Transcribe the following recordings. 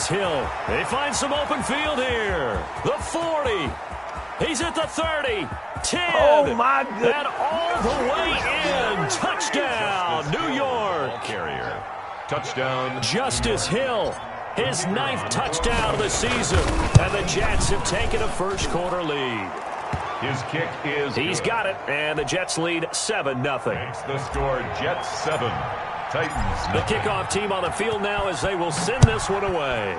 Hill. They find some open field here. The 40. He's at the 30. 10. Oh, my goodness. And all the way in. Touchdown, New York. Ball carrier. Touchdown. Justice Hill. His 9th touchdown of the season. And the Jets have taken a first-quarter lead. His kick is He's good. got it, and the Jets lead 7-0. Makes the score Jets 7. Titans The 0. kickoff team on the field now as they will send this one away.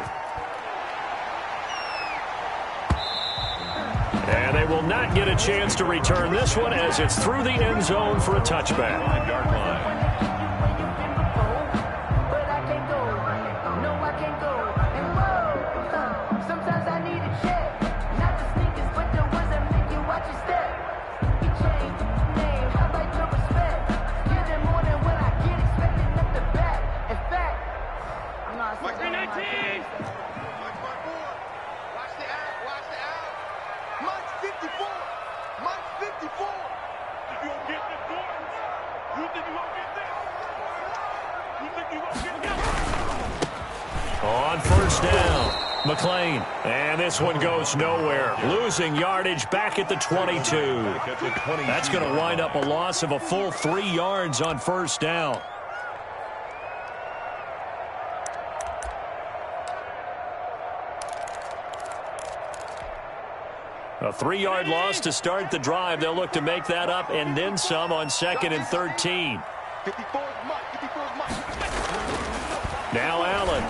And they will not get a chance to return this one as it's through the end zone for a touchback. 5-yard line. On first down, McLean. And this one goes nowhere. Losing yardage back at the 22. That's going to wind up a loss of a full 3 yards on first down. A 3-yard loss to start the drive. They'll look to make that up and then some on 2nd and 13. Now Allen.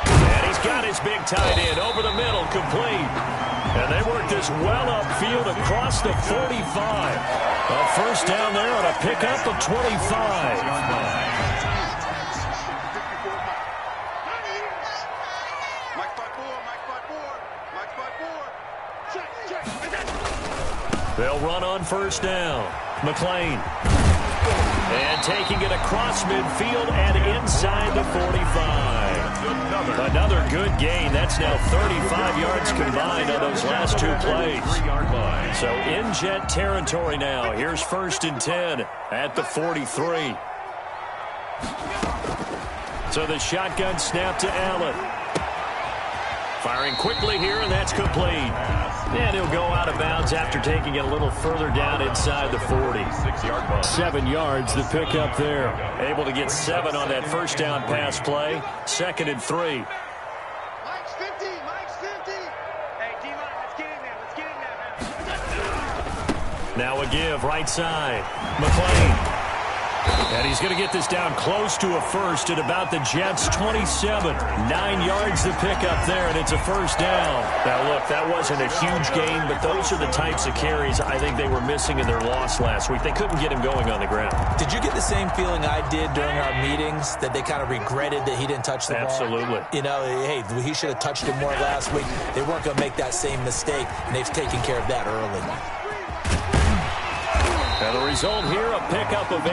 And he's got his big tight end over the middle, complete. And they work this well upfield across the 45. A first down there on a pickup of 25. They'll run on first down. McLean. And taking it across midfield and inside the 45. Another good gain. That's now 35 yards combined on those last 2 plays. So in Jet territory now. Here's 1st and 10 at the 43. So the shotgun snap to Allen. Firing quickly here, and that's complete. And he'll go out of bounds after taking it a little further down inside the 40. 7 yards, the pickup there. Able to get 7 on that first down pass play. 2nd and 3. Mike's 50. Mike's 50. Hey, D-line, let's get in there. Let's get in there, man. Now a give, right side. McLean. And he's going to get this down close to a first at about the Jets' 27. 9 yards to pick up there, and it's a first down. Now, look, that wasn't a huge gain, but those are the types of carries I think they were missing in their loss last week. They couldn't get him going on the ground. Did you get the same feeling I did during our meetings, that they kind of regretted that he didn't touch the ball? Absolutely. You know, hey, he should have touched it more last week. They weren't going to make that same mistake, and they've taken care of that early. And the result here, a pickup of 8.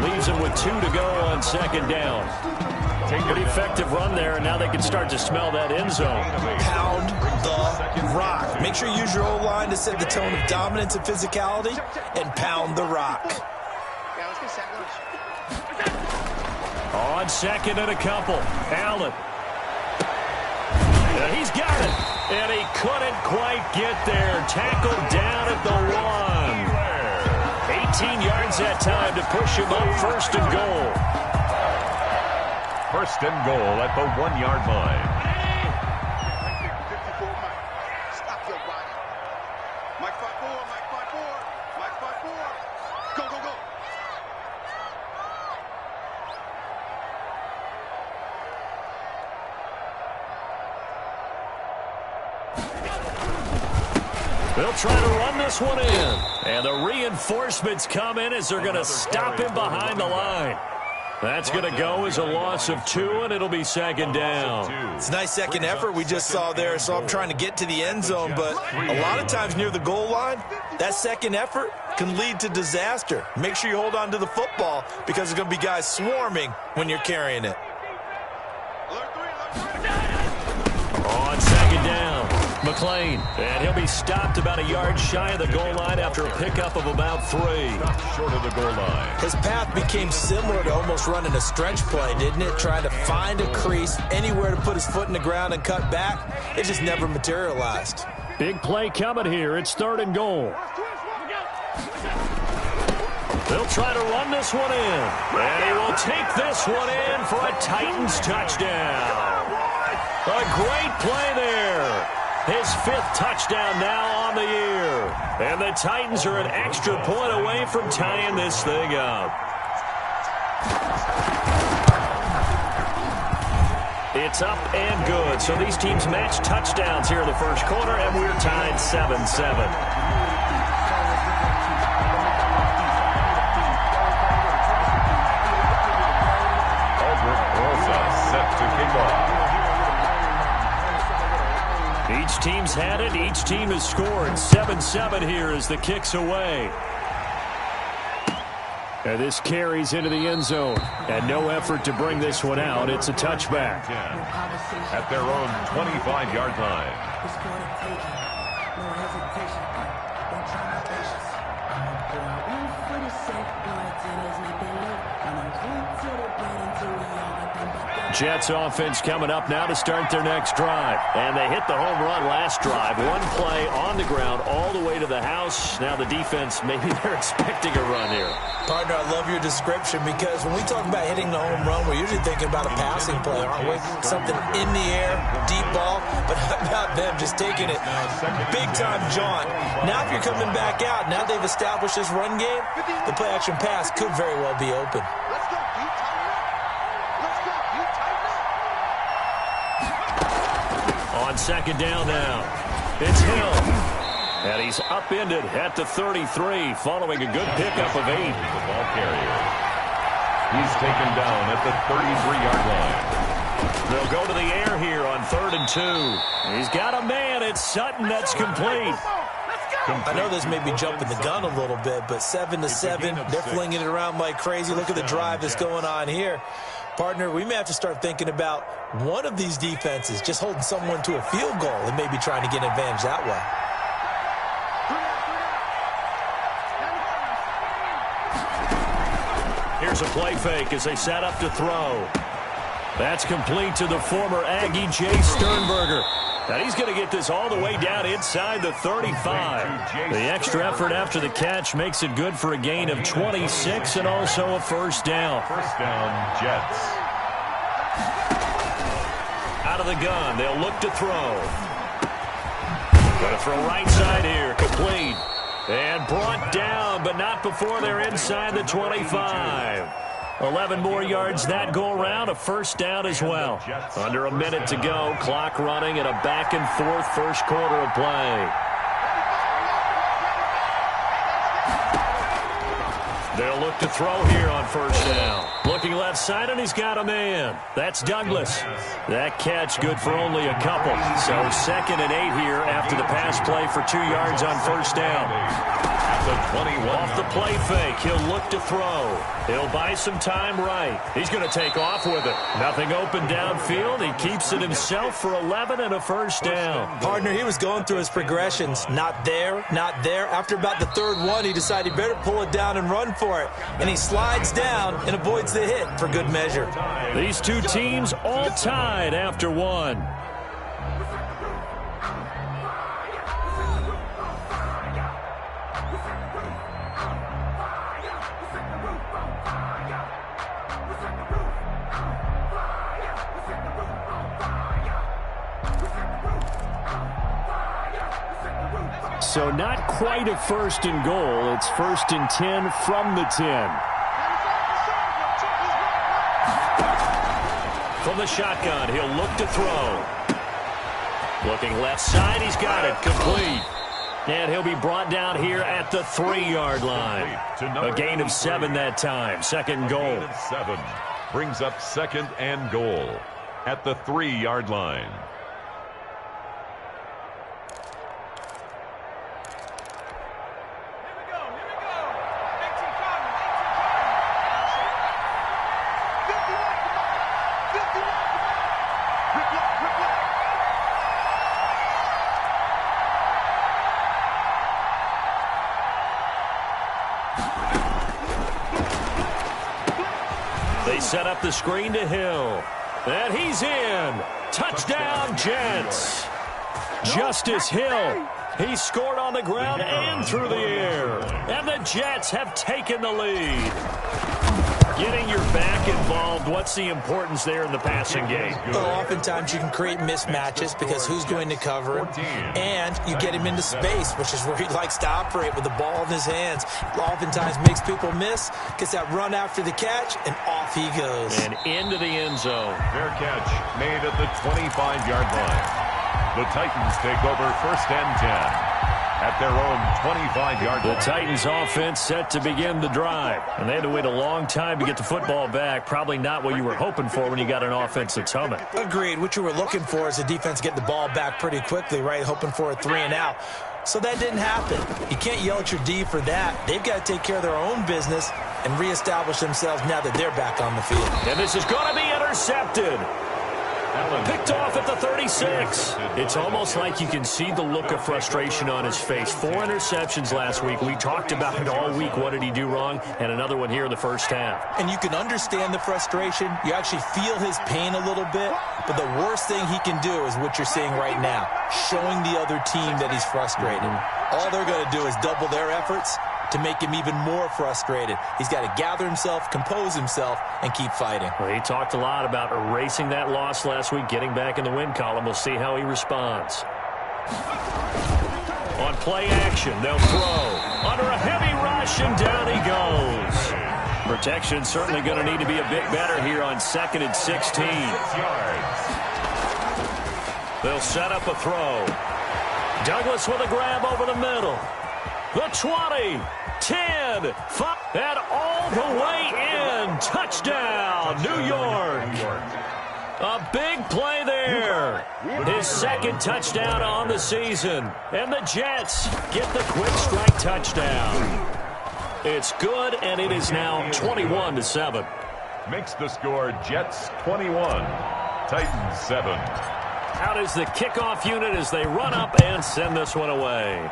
Leaves him with 2 to go on 2nd down. Pretty effective run there, and now they can start to smell that end zone. Pound the rock. Make sure you use your O-line to set the tone of dominance and physicality, and pound the rock. Yeah, let's get sack lunch. On 2nd and a couple, Allen. And he's got it. And he couldn't quite get there. Tackled down at the 1. 18 yards that time to push him up 1st and goal. 1st and goal at the 1-yard line. 54, Mike. Stop your body. Mike 5-4, Mike 5-4, Mike 5-4. Go, go, go. They'll try to run this one in. And the reinforcements come in as they're going to stop him behind the line. That's going to go as a loss of 2, and it'll be 2nd down. It's a nice second effort we just saw there, so I'm trying to get to the end zone, but a lot of times near the goal line, that second effort can lead to disaster. Make sure you hold on to the football because there's going to be guys swarming when you're carrying it. On 2nd down, McLean, and he'll be stopped about a yard shy of the goal line after a pickup of about 3. Short of the goal line. His path became similar to almost running a stretch play, didn't it? Trying to find a crease, anywhere to put his foot in the ground and cut back. It just never materialized. Big play coming here. It's 3rd and goal. They'll try to run this one in. And he will take this one in for a Titans touchdown. A great play there. His 5th touchdown now on the year. And the Titans are an extra point away from tying this thing up. It's up and good. So these teams match touchdowns here in the first quarter, and we're tied 7-7. Each team's had it. Each team has scored. 7-7 here as the kick's away. And this carries into the end zone. And no effort to bring this one out. It's a touchback. At their own 25-yard line. Jets offense coming up now to start their next drive. And they hit the home run last drive. One play on the ground all the way to the house. Now the defense, maybe they're expecting a run here. Partner, I love your description because when we talk about hitting the home run, we're usually thinking about a passing play, aren't we? Something in the air, deep ball. But how about them just taking it big-time jaunt? Now if you're coming back out, now they've established this run game, the play-action pass could very well be open. On 2nd down now, it's Hill. And he's upended at the 33 following a good pickup of 8. The ball carrier. He's taken down at the 33-yard line. They'll go to the air here on 3rd and 2. He's got a man. It's Sutton. That's complete. I know this may be jumping the gun a little bit, but 7-7, they're flinging it around like crazy. Look at the drive that's going on here. Partner, we may have to start thinking about one of these defenses just holding someone to a field goal and maybe trying to get an advantage that way. Here's a play fake as they set up to throw. That's complete to the former Aggie, Jay Sternberger. And he's going to get this all the way down inside the 35. The extra effort after the catch makes it good for a gain of 26 and also a first down. First down, Jets. Out of the gun, they'll look to throw. Going to throw right side here, complete. And brought down, but not before they're inside the 25. 11 more yards that go around, a first down as well. Under a minute to go, clock running, and a back-and-forth first quarter of play. They'll look to throw here on first down. Looking left side, and he's got a man. That's Douglas. That catch good for only a couple. So 2nd and 8 here after the pass play for 2 yards on first down. The 21. Off the play fake, he'll look to throw. He'll buy some time right. He's going to take off with it. Nothing open downfield. He keeps it himself for 11 and a first down. Partner, he was going through his progressions. Not there, not there. After about the 3rd one, he decided he better pull it down and run for it. And he slides down and avoids the hit for good measure. These two teams all tied after one. So not quite a first and goal. It's 1st and 10 from the 10. From the shotgun, he'll look to throw. Looking left side, he's got it. Complete. And he'll be brought down here at the 3-yard line. A gain of 7 that time. 2nd and goal. 7 brings up 2nd and goal at the 3-yard line. set up the screen to Hill. And he's in. Touchdown, Jets. Justice Hill. He scored on the ground and through the air. And the Jets have taken the lead. Getting your back involved, what's the importance there in the passing game? Well, oftentimes you can create mismatches because who's going to cover him, and you get him into space, which is where he likes to operate with the ball in his hands. Oftentimes makes people miss, gets that run after the catch, and off he goes. And into the end zone. Fair catch made at the 25-yard line. The Titans take over 1st and 10. At their own 25-yard line. The Titans offense set to begin the drive. And they had to wait a long time to get the football back. Probably not what you were hoping for when you got an offense that's humming. Agreed. What you were looking for is the defense get the ball back pretty quickly, right? Hoping for a 3 and out. So that didn't happen. You can't yell at your D for that. They've got to take care of their own business and reestablish themselves now that they're back on the field. And this is going to be intercepted. Picked off at the 36. It's almost like you can see the look of frustration on his face. 4 interceptions last week. We talked about it all week. What did he do wrong? And another one here in the first half. And you can understand the frustration. You actually feel his pain a little bit. But the worst thing he can do is what you're seeing right now, showing the other team that he's frustrated. All they're going to do is double their efforts to make him even more frustrated. He's got to gather himself, compose himself, and keep fighting. Well, he talked a lot about erasing that loss last week, getting back in the win column. We'll see how he responds. On play action, they'll throw. Under a heavy rush, and down he goes. Protection certainly going to need to be a bit better here on 2nd and 16. They'll set up a throw. Douglas with a grab over the middle. The 20, 10, 5, and all the way in. Touchdown, New York. A big play there. His 2nd touchdown on the season. And the Jets get the quick strike touchdown. It's good, and it is now 21-7. Makes the score Jets 21, Titans 7. Out is the kickoff unit as they run up and send this one away.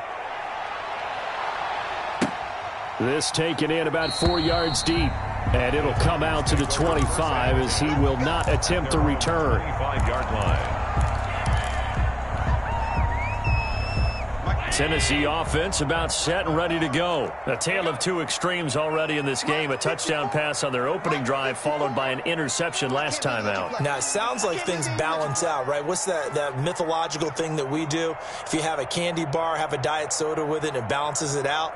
This taken in about 4 yards deep. And it'll come out to the 25 as he will not attempt to return. 25-yard line. Tennessee offense about set and ready to go. A tale of two extremes already in this game. A touchdown pass on their opening drive followed by an interception last time out. Now, it sounds like things balance out, right? What's that mythological thing that we do? If you have a candy bar, have a diet soda with it, it balances it out.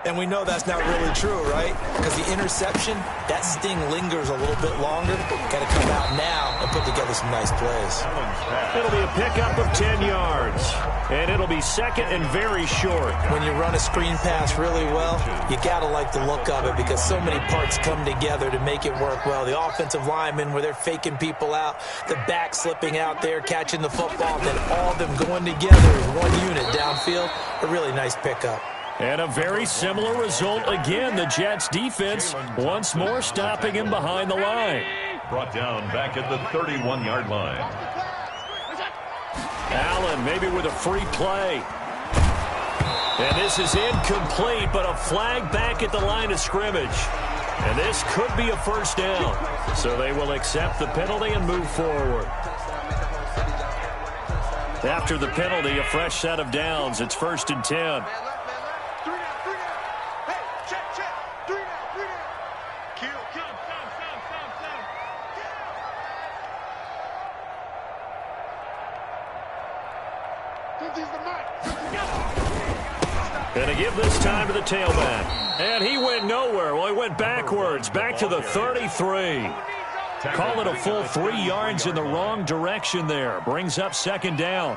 And we know that's not really true, right? Because the interception, that sting lingers a little bit longer. Got to come out now and put together some nice plays. It'll be a pickup of 10 yards. And it'll be 2nd and very short. When you run a screen pass really well, you got to like the look of it because so many parts come together to make it work well. The offensive linemen where they're faking people out, the back slipping out there, catching the football, then all of them going together as one unit downfield. A really nice pickup. And a very similar result again. The Jets defense once more stopping him behind the line. Brought down back at the 31-yard line. Allen maybe with a free play. And this is incomplete, but a flag back at the line of scrimmage. And this could be a first down. So they will accept the penalty and move forward. After the penalty, a fresh set of downs. It's 1st and 10. Going to give this time to the tailback. And he went nowhere. Well, he went backwards, back to the 33. Call it a full 3 yards in the wrong direction there. Brings up 2nd down.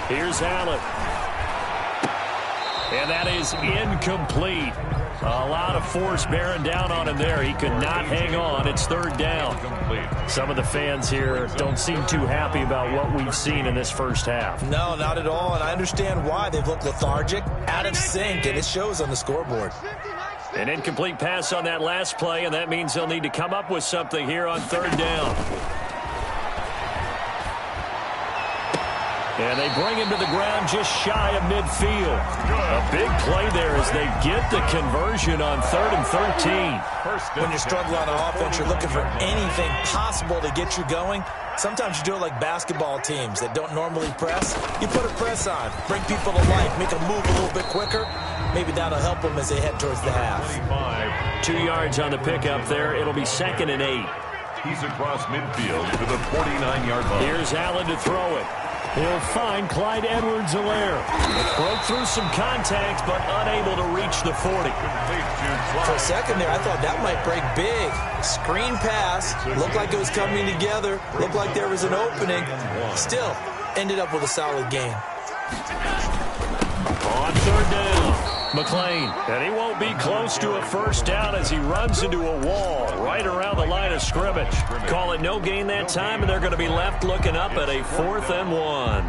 Here's Allen. And that is incomplete. A lot of force bearing down on him there. He could not hang on. It's third down. Some of the fans here don't seem too happy about what we've seen in this first half. No, not at all, and I understand why. They've looked lethargic, out of sync, and it shows on the scoreboard. An incomplete pass on that last play, and that means they'll need to come up with something here on third down. And they bring him to the ground just shy of midfield. A big play there as they get the conversion on 3rd and 13. When you're struggling on offense, you're looking for anything possible to get you going. Sometimes you do it like basketball teams that don't normally press. You put a press on, bring people to life, make them move a little bit quicker. Maybe that'll help them as they head towards the half. 2 yards on the pickup there. It'll be 2nd and 8. He's across midfield to the 49-yard line. Here's Allen to throw it. He'll find Clyde Edwards-Helaire. Broke through some contact, but unable to reach the 40. For a second there, I thought that might break big. Screen pass. Looked like it was coming together. Looked like there was an opening. Still, ended up with a solid gain. On third down, McClain. And he won't be close to a first down as he runs into a wall right around the line of scrimmage. Call it no gain that time, and they're going to be left looking up at a 4th and 1.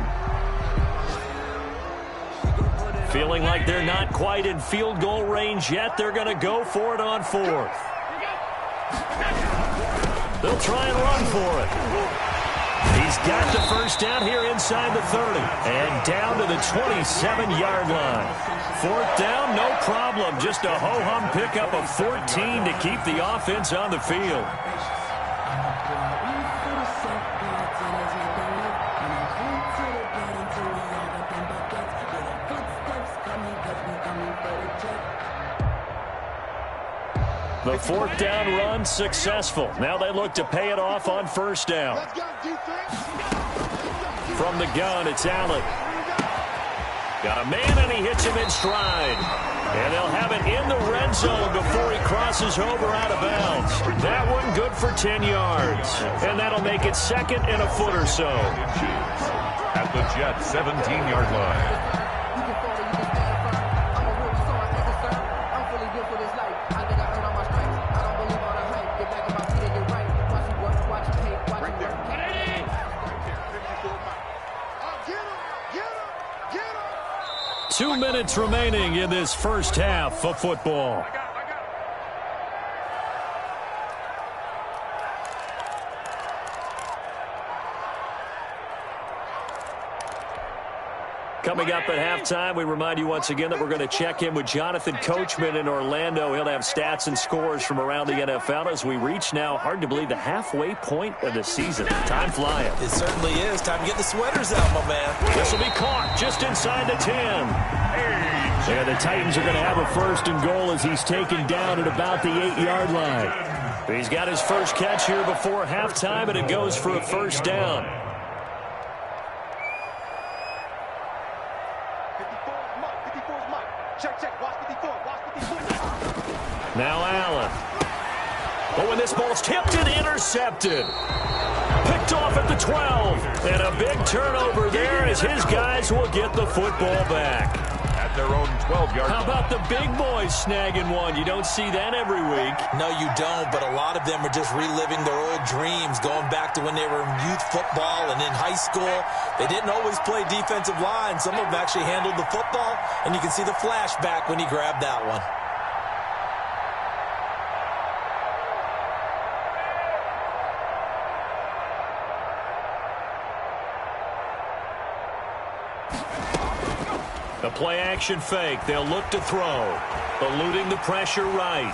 Feeling like they're not quite in field goal range yet, they're going to go for it on 4th. They'll try and run for it. He's got the first down here inside the 30 and down to the 27-yard line. 4th down, no problem. Just a ho-hum pickup of 14 to keep the offense on the field. The 4th down run successful. Now they look to pay it off on first down. From the gun, it's Allen. Got a man, and he hits him in stride. And they'll have it in the red zone before he crosses over out of bounds. That one good for 10 yards. And that'll make it 2nd and a foot or so. At the Jets' 17-yard line. Two minutes remaining in this first half of football. Coming up at halftime, we remind you once again that we're going to check in with Jonathan Coachman in Orlando. He'll have stats and scores from around the NFL as we reach now, hard to believe, the halfway point of the season. Time flying. It certainly is. Time to get the sweaters out, my man. This will be caught just inside the 10. And the Titans are going to have a 1st and goal as he's taken down at about the 8-yard line. He's got his first catch here before halftime, and it goes for a first down. Now Allen. But when this ball's tipped and intercepted. Picked off at the 12. And a big turnover there as his guys will get the football back. At their own 12-yard line. How about the big boys snagging one? You don't see that every week. No, you don't, but a lot of them are just reliving their old dreams, going back to when they were in youth football and in high school. They didn't always play defensive line. Some of them actually handled the football, and you can see the flashback when he grabbed that one. The play-action fake. They'll look to throw. Eluding the pressure right.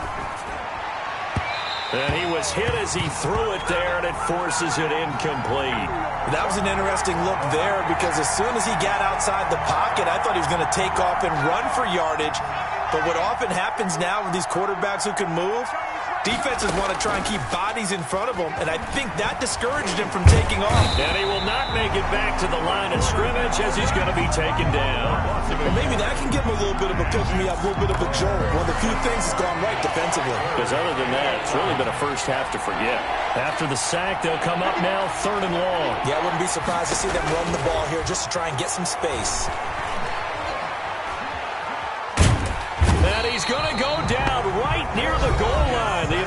And he was hit as he threw it there, and it forces it incomplete. That was an interesting look there because as soon as he got outside the pocket, I thought he was going to take off and run for yardage. But what often happens now with these quarterbacks who can move, defenses want to try and keep bodies in front of them, and I think that discouraged him from taking off. And he will not make it back to the line of scrimmage as he's going to be taken down. Well, maybe that can give him a little bit of a pick-me-up, a little bit of a jolt. One of the few things that's gone right defensively. Because other than that, it's really been a first half to forget. After the sack, they'll come up now 3rd and long. Yeah, I wouldn't be surprised to see them run the ball here just to try and get some space. And he's going to go down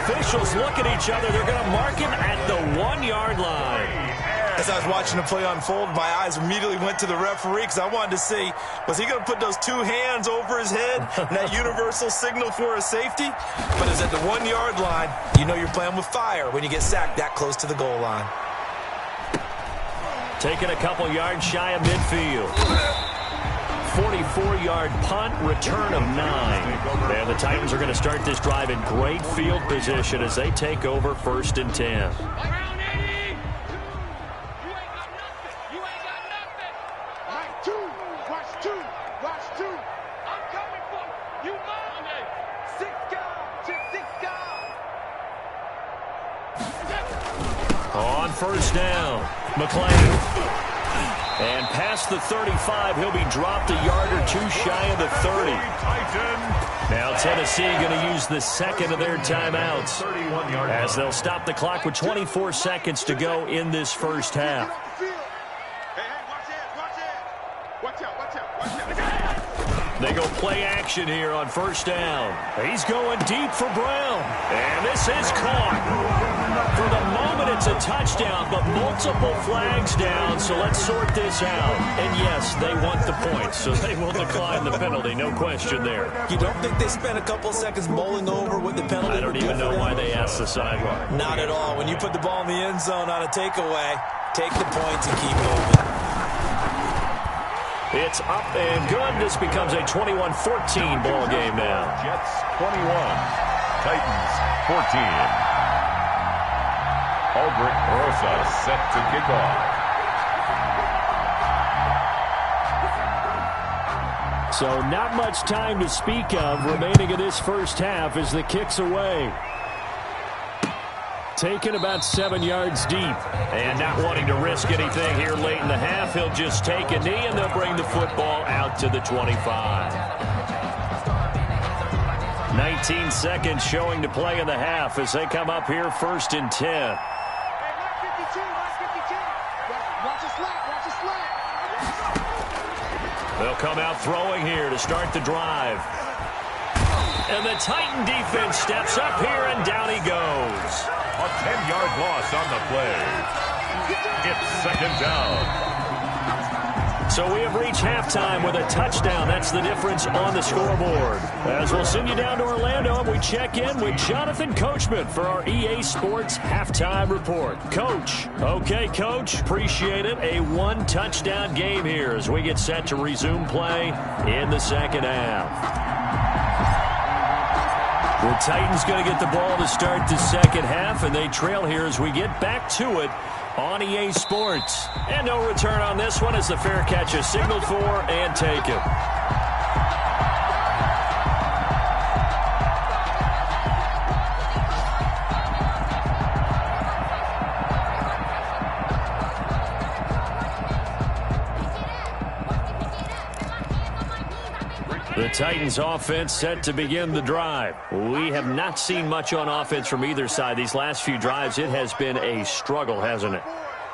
officials look at each other. They're going to mark him at the 1-yard line. As I was watching the play unfold, my eyes immediately went to the referee because I wanted to see, was he going to put those 2 hands over his head, that universal signal for a safety? But it's at the 1-yard line. You know you're playing with fire when you get sacked that close to the goal line. Taking a couple yards shy of midfield. 44-yard punt, return of 9. And the Titans are going to start this drive in great field position as they take over 1st and 10. On 1st down, McClain. And past the 35, he'll be dropped a yard or 2 shy of the 30. Now Tennessee going to use the second of their timeouts as they'll stop the clock with 24 seconds to go in this first half. They go play action here on 1st down. He's going deep for Brown. And this is caught. For the moment, it's a touchdown, but multiple flags down, so let's sort this out. And yes, they want the points, so they will decline the penalty, no question there. You don't think they spent a couple seconds mulling over what the penalty I don't even know why they asked the sideline. Not at all. When you put the ball in the end zone on a takeaway, take the points and keep moving. It's up and good. This becomes a 21-14 ball game now. Jets 21, Titans 14. Aldrich Rosa set to kick off. So not much time to speak of remaining in this first half as the kick's away. Taken about 7 yards deep. And not wanting to risk anything here late in the half, he'll just take a knee and they'll bring the football out to the 25. 19 seconds showing to play in the half as they come up here 1st and 10. They'll come out throwing here to start the drive. And the Titan defense steps up here, and down he goes. A 10-yard loss on the play. It's 2nd down. So we have reached halftime with a touchdown. That's the difference on the scoreboard. As we'll send you down to Orlando, and we check in with Jonathan Coachman for our EA Sports Halftime Report. Coach. Okay, Coach. Appreciate it. A 1-touchdown game here as we get set to resume play in the second half. The Titans going to get the ball to start the second half, and they trail here as we get back to it on EA Sports. And no return on this one as the fair catch is signaled for and taken. The Titans offense set to begin the drive. We have not seen much on offense from either side. These last few drives, it has been a struggle, hasn't it?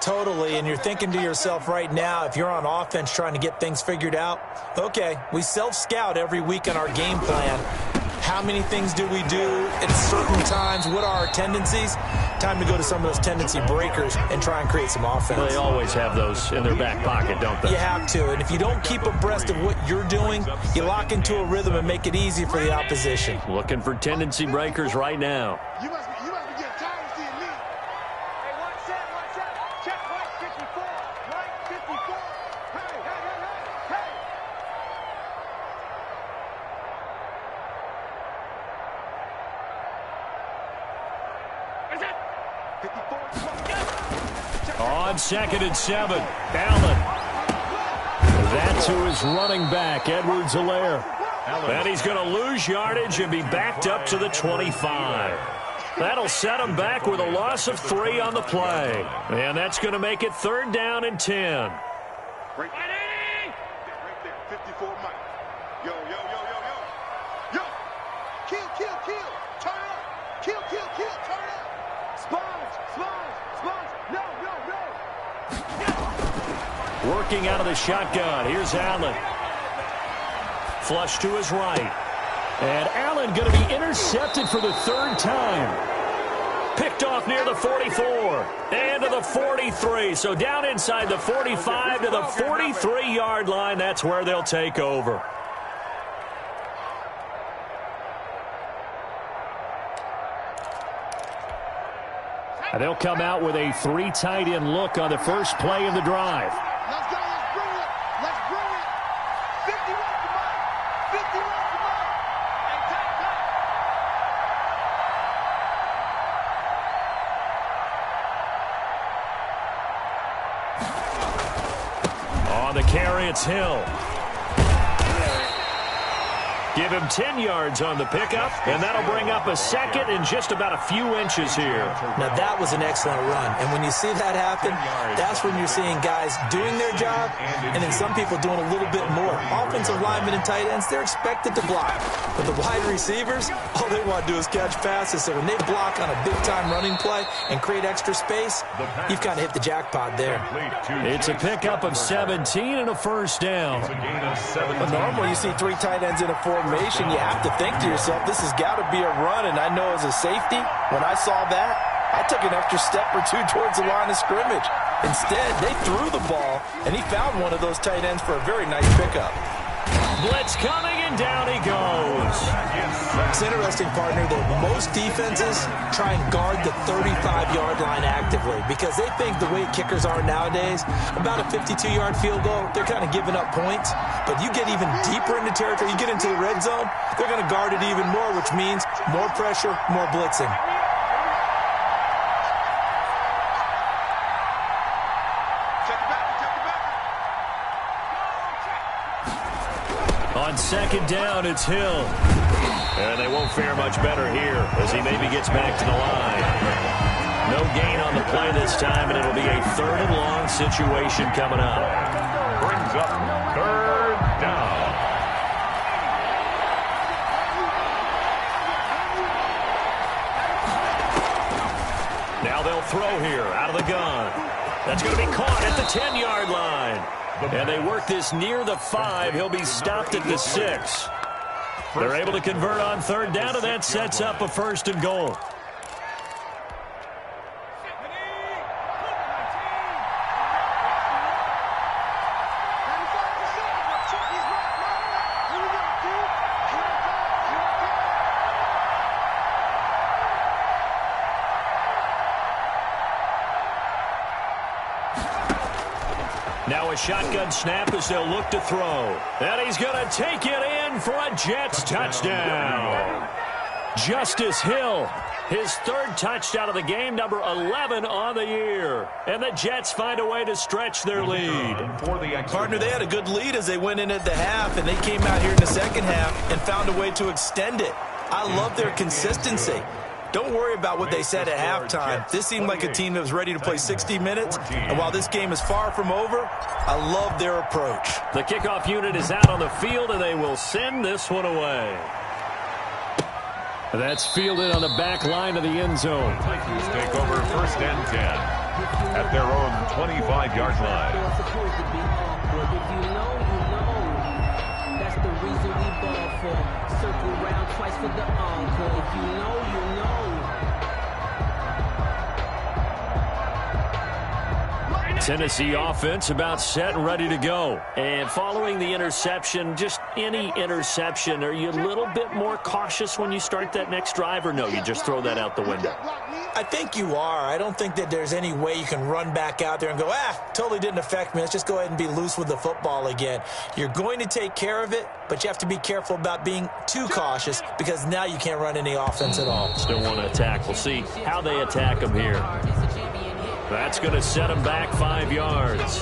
Totally, and you're thinking to yourself right now, if you're on offense trying to get things figured out, okay, we self-scout every week on our game plan. How many things do we do at certain times? What are our tendencies? Time to go to some of those tendency breakers and try and create some offense. Well, they always have those in their back pocket, don't they? You have to, and if you don't keep abreast of what you're doing, you lock into a rhythm and make it easy for the opposition. Looking for tendency breakers right now. You must be getting tired of seeing me. Hey, one set. Check right 54. Right 54. Hey. Is it? 54. On 2nd and 7, Allen. That's to his running back, Edwards-Helaire. And he's going to lose yardage and be backed up to the 25. That'll set him back with a loss of 3 on the play. And that's going to make it 3rd down and 10. Right there. 54 Mike. Yo. Kill. Turn up. Kill. Turn up. Sponge. No. Working out of the shotgun. Here's Allen. Flush to his right. And Allen going to be intercepted for the 3rd time. Picked off near the 44 and to the 43. So down inside the 45 to the 43-yard line. That's where they'll take over. And they'll come out with a 3 tight end look on the first play of the drive. Let's go. Let's bring it. Let's bring it. 51 to Mike. 51 to Mike. And on the carry, it's Hill. Give him 10 yards on the pickup, and that'll bring up a second in just about a few inches here. Now, that was an excellent run. And when you see that happen, that's when you're seeing guys doing their job and then some people doing a little bit more. Offensive linemen and tight ends, they're expected to block. But the wide receivers, all they want to do is catch passes. So when they block on a big-time running play and create extra space, you've kind of hit the jackpot there. It's a pickup of 17 and a first down. But normally you see 3 tight ends in a formation, you have to think to yourself, this has got to be a run. And I know as a safety, when I saw that, I took an extra step or 2 towards the line of scrimmage. Instead, they threw the ball, and he found one of those tight ends for a very nice pickup. Blitz coming, and down he goes. It's interesting, partner, that most defenses try and guard the 35-yard line actively because they think the way kickers are nowadays, about a 52-yard field goal, they're kind of giving up points. But you get even deeper into territory, you get into the red zone, they're going to guard it even more, which means more pressure, more blitzing. On second down, it's Hill. And they won't fare much better here as he maybe gets back to the line. No gain on the play this time, and it'll be a 3rd and long situation coming up. Brings up 3rd down. Now they'll throw here out of the gun. That's going to be caught at the 10-yard line. And they work this near the 5. He'll be stopped at the 6. They're able to convert on 3rd down, and that sets up a 1st and goal. Now a shotgun snap as they'll look to throw. And he's going to take it in for a Jets touchdown. Justice Hill, his 3rd touchdown of the game, number 11 on the year. And the Jets find a way to stretch their lead. Partner, they had a good lead as they went in at the half, and they came out here in the second half and found a way to extend it. I love their consistency. Don't worry about what they said at halftime. This seemed like a team that was ready to play 60 minutes. And while this game is far from over, I love their approach. The kickoff unit is out on the field, and they will send this one away. That's fielded on the back line of the end zone. Titans take over 1st and 10 at their own 25-yard line. That's the reason we ball for. Circle round twice for the encore. If you know, you know. Tennessee offense about set and ready to go. And following the interception, just any interception, are you a little bit more cautious when you start that next drive, or no, you just throw that out the window? I think you are. I don't think that there's any way you can run back out there and go, totally didn't affect me. Let's just go ahead and be loose with the football again. You're going to take care of it, but you have to be careful about being too cautious because now you can't run any offense at all. Still want to attack. We'll see how they attack them here. That's going to set them back 5 yards.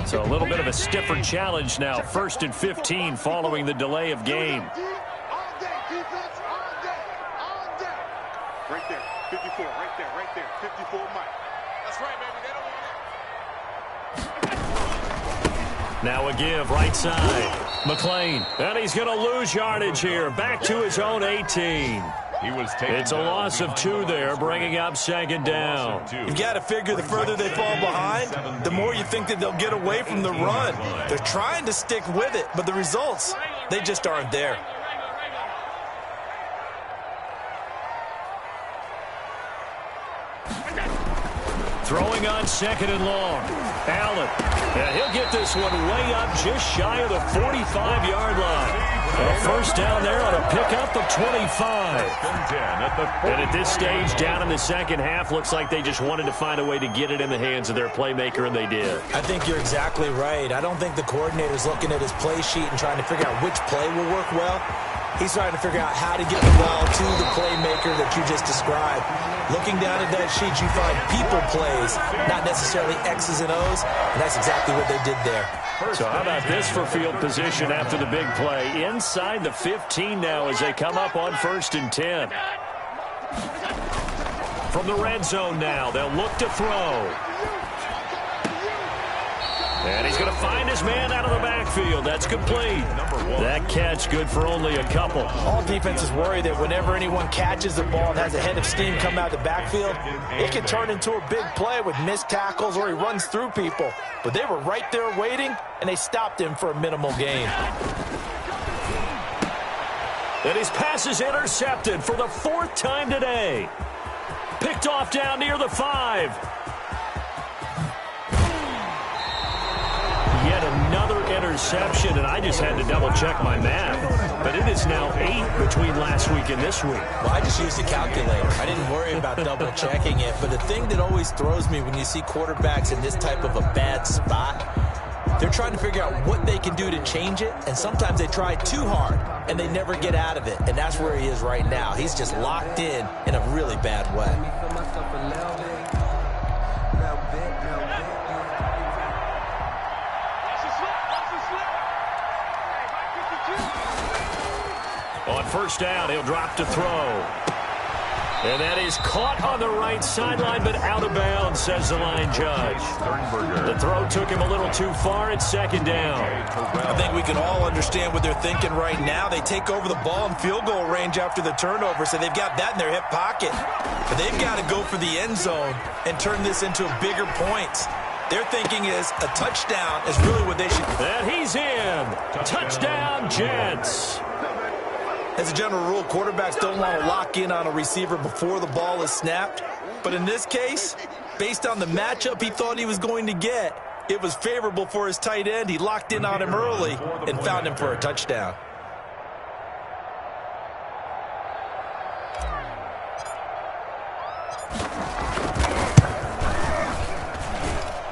So a little bit of a stiffer challenge now. 1st and 15 following the delay of game. All day, defense, all day, all day. Right there, 54, right there, 54 Mike. That's right, baby, they don't want it. Now a give, right side. McLean, and he's going to lose yardage here. Back to his own 18. He was taken It's a loss of 2 there, bringing up 2nd down. You've got to figure the further they fall behind, the more you think that they'll get away from the run. They're trying to stick with it, but the results, they just aren't there. Throwing on 2nd and long. Allen. And he'll get this one way up just shy of the 45-yard line. A first down there on a pickup of 25. And at this stage, down in the second half, looks like they just wanted to find a way to get it in the hands of their playmaker, and they did. I think you're exactly right. I don't think the coordinator's looking at his play sheet and trying to figure out which play will work well. He's trying to figure out how to get the ball to the playmaker that you just described. Looking down at that sheet, you find people plays, not necessarily X's and O's, and that's exactly what they did there. So how about this for field position after the big play? Inside the 15 now as they come up on 1st and 10. From the red zone now, they'll look to throw. And he's going to find his man out of the backfield. That's complete. That catch good for only a couple. All defenses worry that whenever anyone catches the ball and has a head of steam come out of the backfield, it can turn into a big play with missed tackles or he runs through people. But they were right there waiting, and they stopped him for a minimal gain. And his pass is intercepted for the 4th time today. Picked off down near the 5. Yet another interception, and I just had to double-check my math. But it is now 8 between last week and this week. Well, I just used a calculator. I didn't worry about double-checking it. But the thing that always throws me when you see quarterbacks in this type of a bad spot, they're trying to figure out what they can do to change it, and sometimes they try too hard, and they never get out of it. And that's where he is right now. He's just locked in a really bad way. On 1st down, he'll drop to throw. And that is caught on the right sideline, but out of bounds, says the line judge. The throw took him a little too far at 2nd down. I think we can all understand what they're thinking right now. They take over the ball in field goal range after the turnover, so they've got that in their hip pocket. But they've got to go for the end zone and turn this into bigger points. Their thinking is a touchdown is really what they should. And he's in. Touchdown, Jets. As a general rule, quarterbacks don't want to lock in on a receiver before the ball is snapped. But in this case, based on the matchup he thought he was going to get, it was favorable for his tight end. He locked in on him early and found him for a touchdown.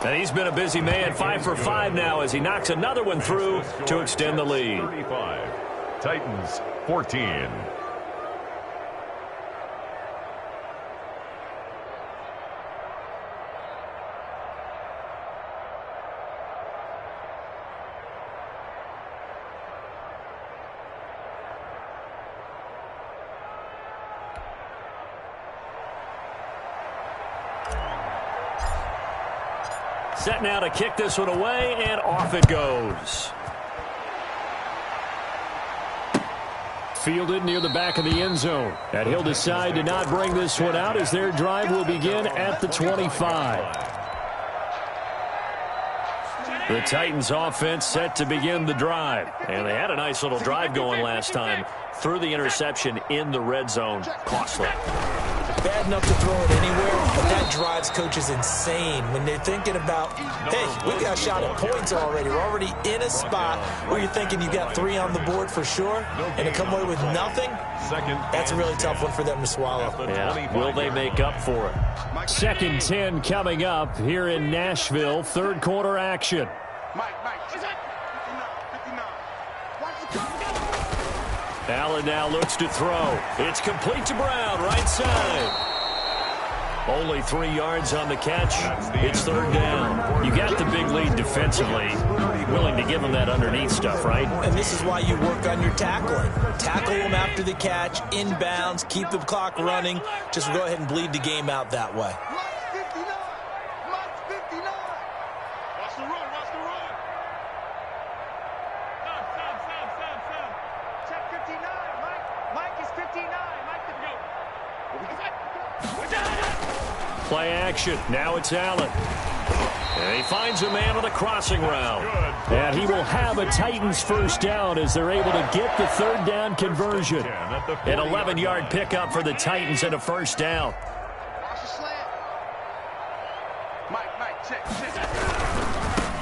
And he's been a busy man, 5 for 5 now as he knocks another one through to extend the lead. 35. Titans 14. Set now to kick this one away, and off it goes. Fielded near the back of the end zone. And he'll decide to not bring this one out as their drive will begin at the 25. The Titans offense set to begin the drive. And they had a nice little drive going last time. Threw the interception in the red zone. Costly. Bad enough to throw it anywhere, but that drives coaches insane when they're thinking about, hey, we got shot at points already. We're already in a spot where you're thinking you got 3 on the board for sure, and to come away with nothing, that's a really tough one for them to swallow. Yeah. Will they make up for it? 2nd and 10 coming up here in Nashville. 3rd quarter action. Allen now looks to throw. It's complete to Brown, right side. Only 3 yards on the catch. It's 3rd down. You got the big lead defensively. Willing to give them that underneath stuff, right? And this is why you work on your tackling. Tackle them after the catch, inbounds, keep the clock running. Just go ahead and bleed the game out that way. Play action. Now it's Allen. And he finds a man on the crossing route. And he will have a Titans first down as they're able to get the third down conversion. An 11-yard pickup for the Titans and a first down.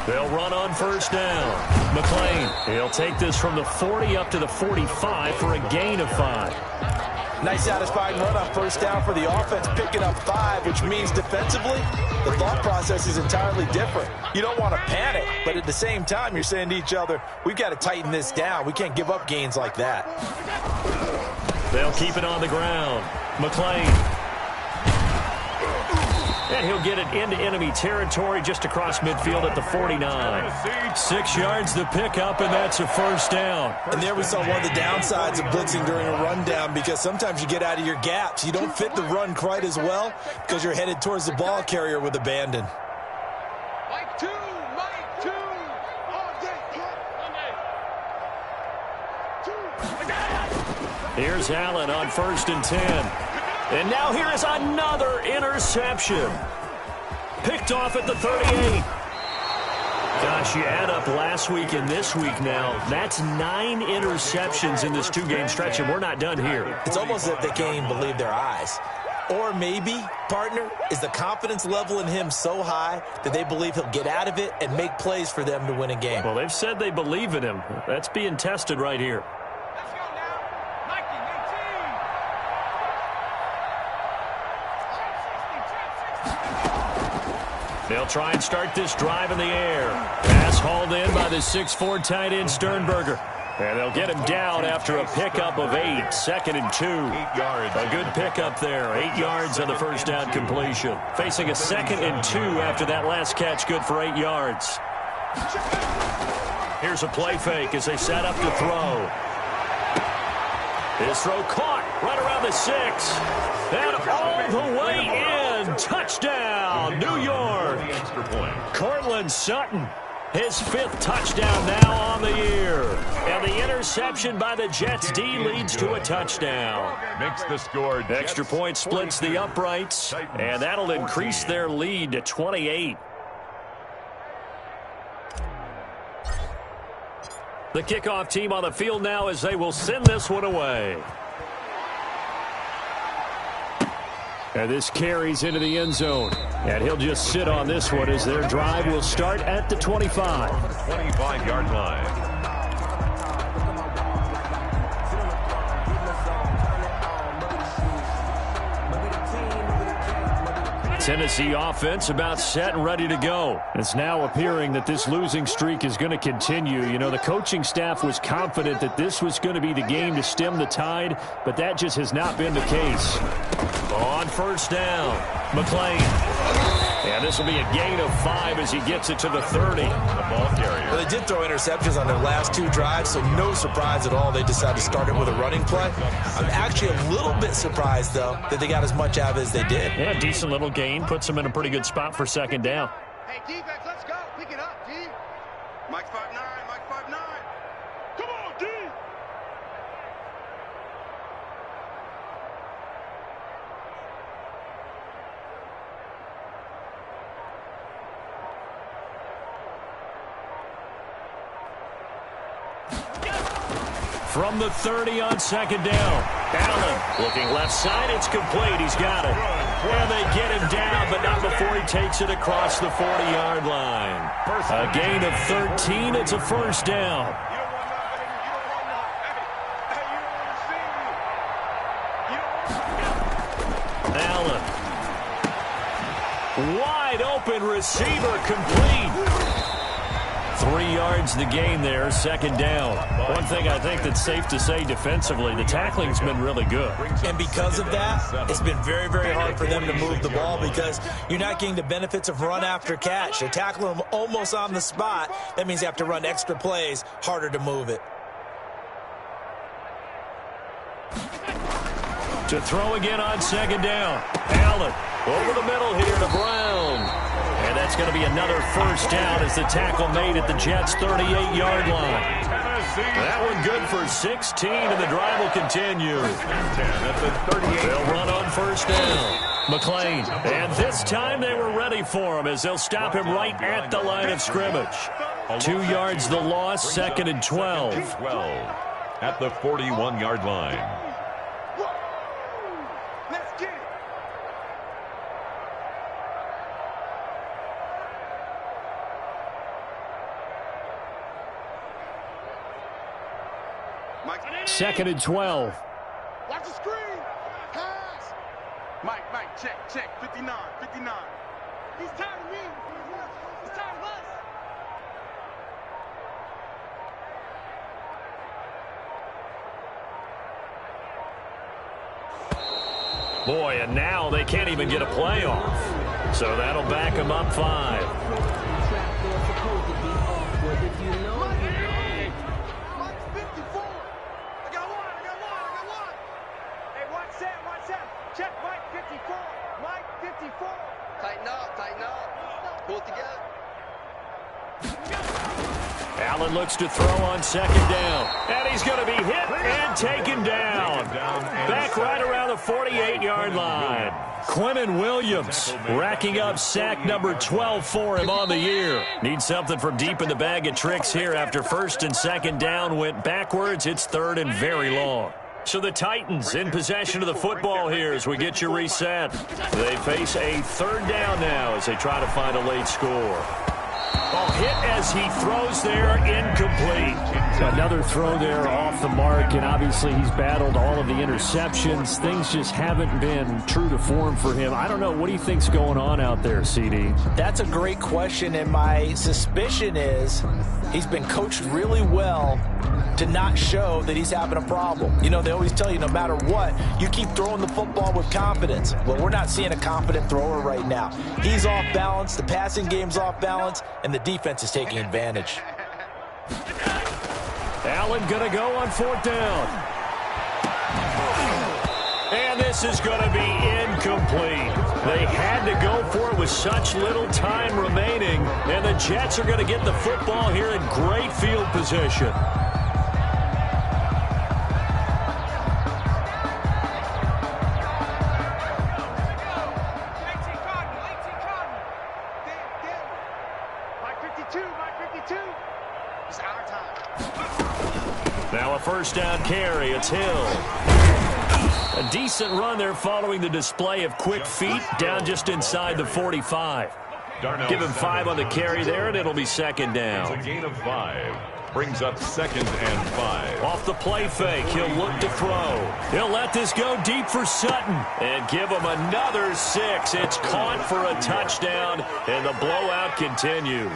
They'll run on first down. McLean, he'll take this from the 40 up to the 45 for a gain of 5. Nice satisfying run on first down for the offense, picking up 5, which means defensively, the thought process is entirely different. You don't want to panic, but at the same time, you're saying to each other, we've got to tighten this down. We can't give up gains like that. They'll keep it on the ground. McLean. And he'll get it into enemy territory just across midfield at the 49. 6 yards the pickup, and that's a first down. And there we saw one of the downsides of blitzing during a rundown, because sometimes you get out of your gaps. You don't fit the run quite as well because you're headed towards the ball carrier with abandon. Mike 2, all day. Here's Allen on 1st and 10. And now here is another interception. Picked off at the 38. Gosh, you add up last week and this week now. That's 9 interceptions in this 2-game stretch, and we're not done here. It's almost as if they can't even believe their eyes. Or maybe, partner, is the confidence level in him so high that they believe he'll get out of it and make plays for them to win a game. Well, they've said they believe in him. That's being tested right here. They'll try and start this drive in the air. Pass hauled in by the 6'4" tight end Sternberger. And they'll get him down after a pickup of 8. 2nd and 2. 8 yards. A good pickup there. 8 yards on the first down completion. Facing a 2nd and 2 after that last catch, good for 8 yards. Here's a play fake as they set up to throw. His throw caught right around the 6. And all the way in. Touchdown, New York. Cortland Sutton, his 5th touchdown now on the year. And the interception by the Jets D leads to a touchdown. Makes the score. Extra point splits the uprights, and that'll increase their lead to 28. The kickoff team on the field now as they will send this one away. And this carries into the end zone. And he'll just sit on this one as their drive will start at the 25. 25-yard line. Tennessee offense about set and ready to go. It's now appearing that this losing streak is going to continue. You know, the coaching staff was confident that this was going to be the game to stem the tide, but that just has not been the case. On first down, McLean. And this will be a gain of 5 as he gets it to the 30. The ball carrier. Well, they did throw interceptions on their last 2 drives, so no surprise at all they decided to start it with a running play. I'm actually a little bit surprised, though, that they got as much out of it as they did. Yeah, decent little gain. Puts them in a pretty good spot for 2nd down. Hey, defense, let's go. Pick it up, D. Mike 5'9", Mike 5'9". Come on, D. From the 30 on 2nd down. Allen looking left side. It's complete. He's got it. And they get him down, but not before he takes it across the 40-yard line. A gain of 13. It's a first down. Allen. Wide open receiver complete. 3 yards the gain there, 2nd down. One thing I think that's safe to say defensively, the tackling's been really good. And because of that, it's been very, very hard for them to move the ball because you're not getting the benefits of run after catch. They're tackling them almost on the spot. That means you have to run extra plays, harder to move it. To throw again on 2nd down. Allen over the middle here to Brown. And that's going to be another first down as the tackle made at the Jets' 38-yard line. That one good for 16, and the drive will continue. They'll run on first down. McLean. And this time they were ready for him as they'll stop him right at the line of scrimmage. 2 yards the loss, 2nd and 12. At the 41-yard line. Let's get it. Mike. 2nd and 12. Watch the screen. Pass. Mike, check. 59. He's tired of me. He's tired of us. Boy, and now they can't even get a play off. So that'll back them up 5. Mike's 54. I got one. Hey, watch that. Check Mike 54. Mike 54. Tighten up. Pull it together. Allen looks to throw on 2nd down. And he's going to be hit and taken down. Back right around the 48-yard line. Quinnen Williams racking up sack number 12 for him on the year. Needs something from deep in the bag of tricks here after 1st and 2nd down went backwards. It's 3rd and very long. So the Titans in possession of the football here as we get you reset. They face a 3rd down now as they try to find a late score. Oh, hit as he throws there, incomplete. Another throw there off the mark, and obviously he's battled all of the interceptions. Things just haven't been true to form for him. I don't know. What do you think's going on out there, CD? That's a great question, and my suspicion is he's been coached really well to not show that he's having a problem. You know, they always tell you no matter what, you keep throwing the football with confidence. Well, we're not seeing a confident thrower right now. He's off balance, the passing game's off balance, and the defense is taking advantage. Allen going to go on 4th down. And this is going to be incomplete. They had to go for it with such little time remaining, and the Jets are going to get the football here in great field position. Now a 1st down carry. It's Hill. A decent run there following the display of quick feet down just inside the 45. Give him 5 on the carry there, and it'll be 2nd down. It's a gain of 5. Brings up 2nd and 5. Off the play fake, he'll look to throw. He'll let this go deep for Sutton and give him another 6. It's caught for a touchdown, and the blowout continues.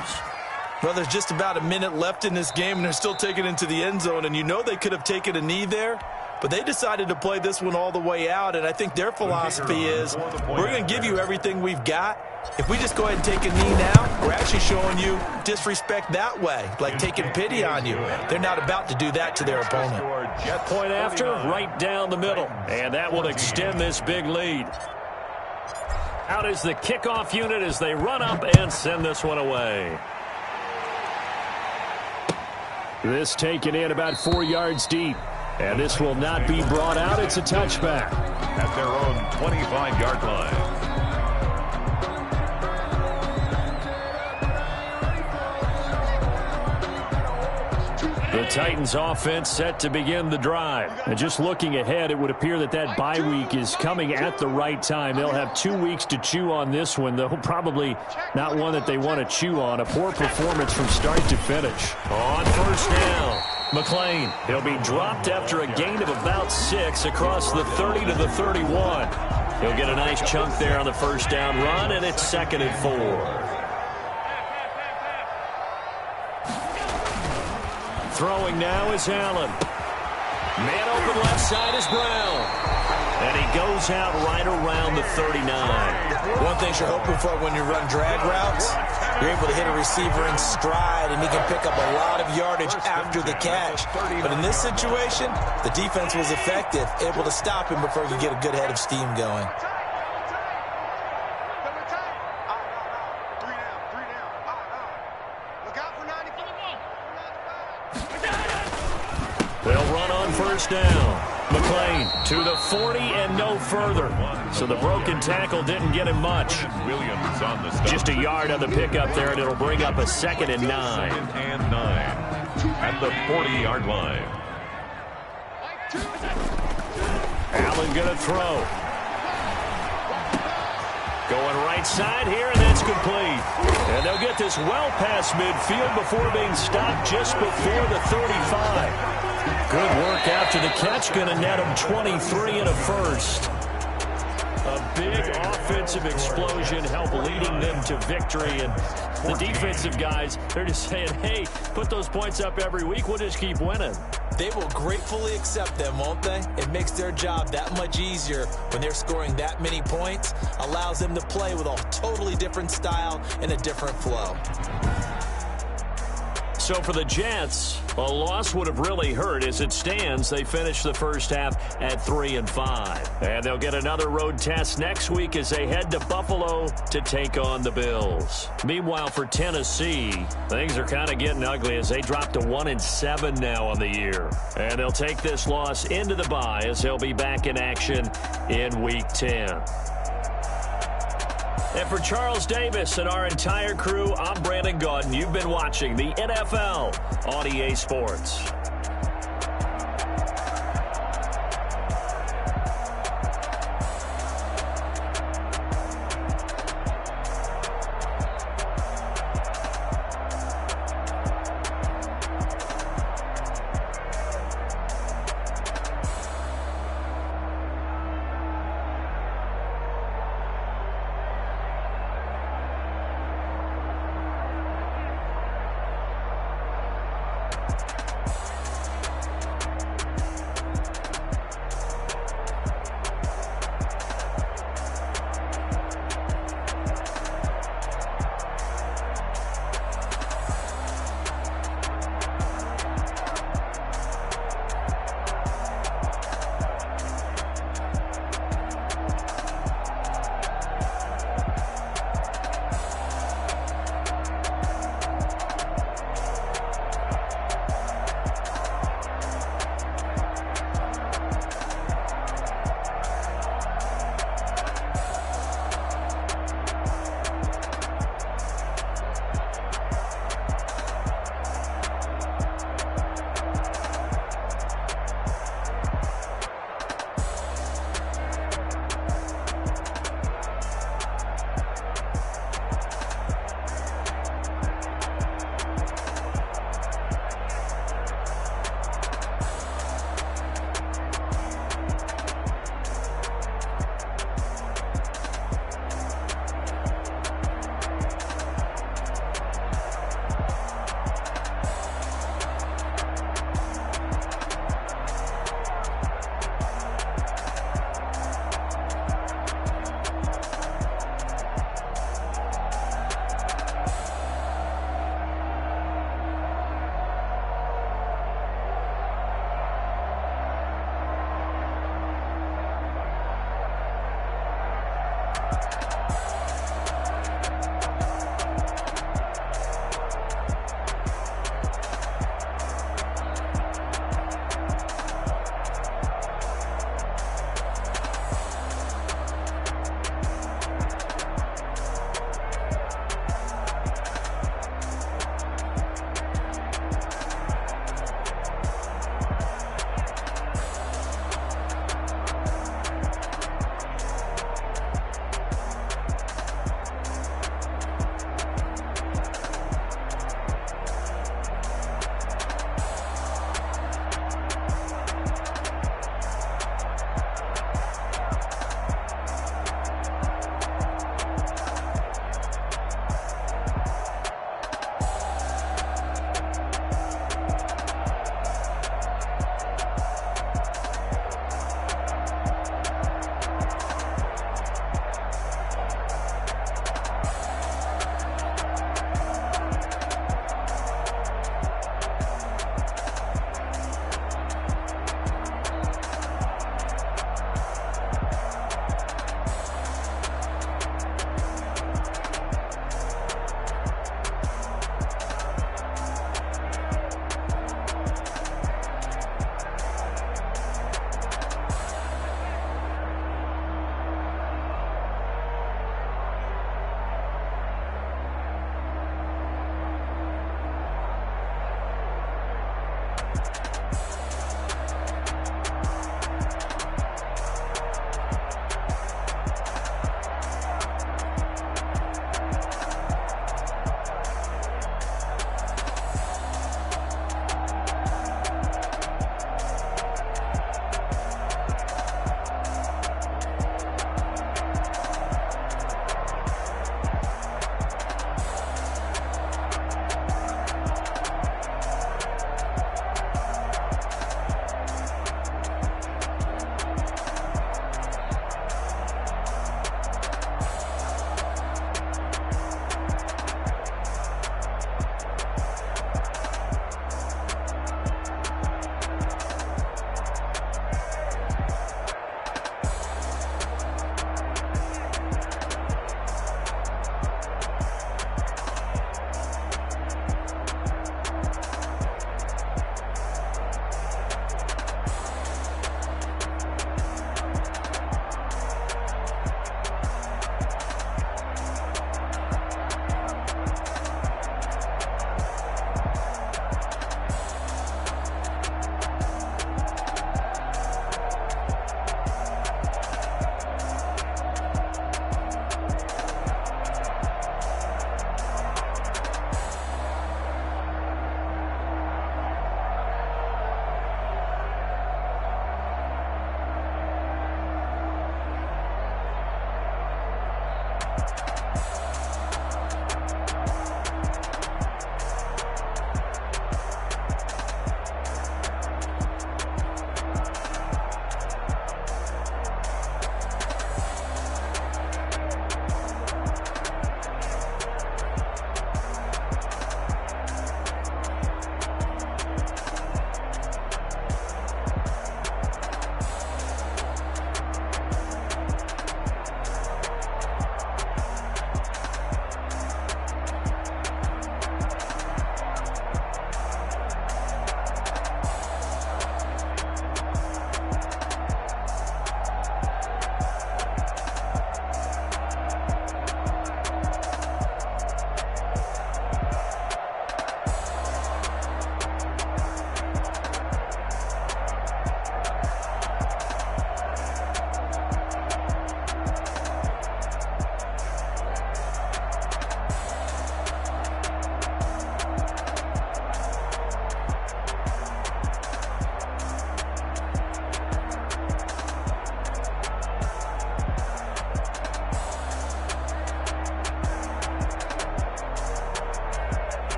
Well, there's just about a minute left in this game, and they're still taking it into the end zone. And you know they could have taken a knee there, but they decided to play this one all the way out. And I think their philosophy is, we're going to give you everything we've got. If we just go ahead and take a knee now, we're actually showing you disrespect that way, like taking pity on you. They're not about to do that to their opponent. Point after, right down the middle. And that will extend this big lead. Out is the kickoff unit as they run up and send this one away. This taken in about 4 yards deep. And this will not be brought out. It's a touchback. At their own 25-yard line. The Titans offense set to begin the drive. And just looking ahead, it would appear that that bye week is coming at the right time. They'll have 2 weeks to chew on this one, though probably not one that they want to chew on. A poor performance from start to finish. On 1st down, McLean. He'll be dropped after a gain of about 6 across the 30 to the 31. He'll get a nice chunk there on the 1st down run, and it's 2nd and 4. Throwing now is Allen. Man open left side is Brown. And he goes out right around the 39. One thing you're hoping for when you run drag routes, you're able to hit a receiver in stride, and he can pick up a lot of yardage after the catch. But in this situation, the defense was effective, able to stop him before he could get a good head of steam going. They'll run on 1st down. McLean to the 40 and no further. So the broken tackle didn't get him much. Williams on the stop. Just a yard on the pickup there, and it'll bring up a 2nd and 9. 2nd and 9 at the 40-yard line. Allen going to throw. Going right side here, and that's complete. And they'll get this well past midfield before being stopped just before the 35. Good work after the catch. Going to net him 23 and a first. A big offensive explosion helped leading them to victory. And the defensive guys, they're just saying, hey, put those points up every week. We'll just keep winning. They will gratefully accept them, won't they? It makes their job that much easier when they're scoring that many points. Allows them to play with a totally different style and a different flow. So for the Jets, a loss would have really hurt. As it stands, they finished the first half at 3-5. And they'll get another road test next week as they head to Buffalo to take on the Bills. Meanwhile, for Tennessee, things are kind of getting ugly as they drop to 1-7 now on the year. And they'll take this loss into the bye as they'll be back in action in Week 10. And for Charles Davis and our entire crew, I'm Brandon Gaudin. You've been watching the NFL on EA Sports.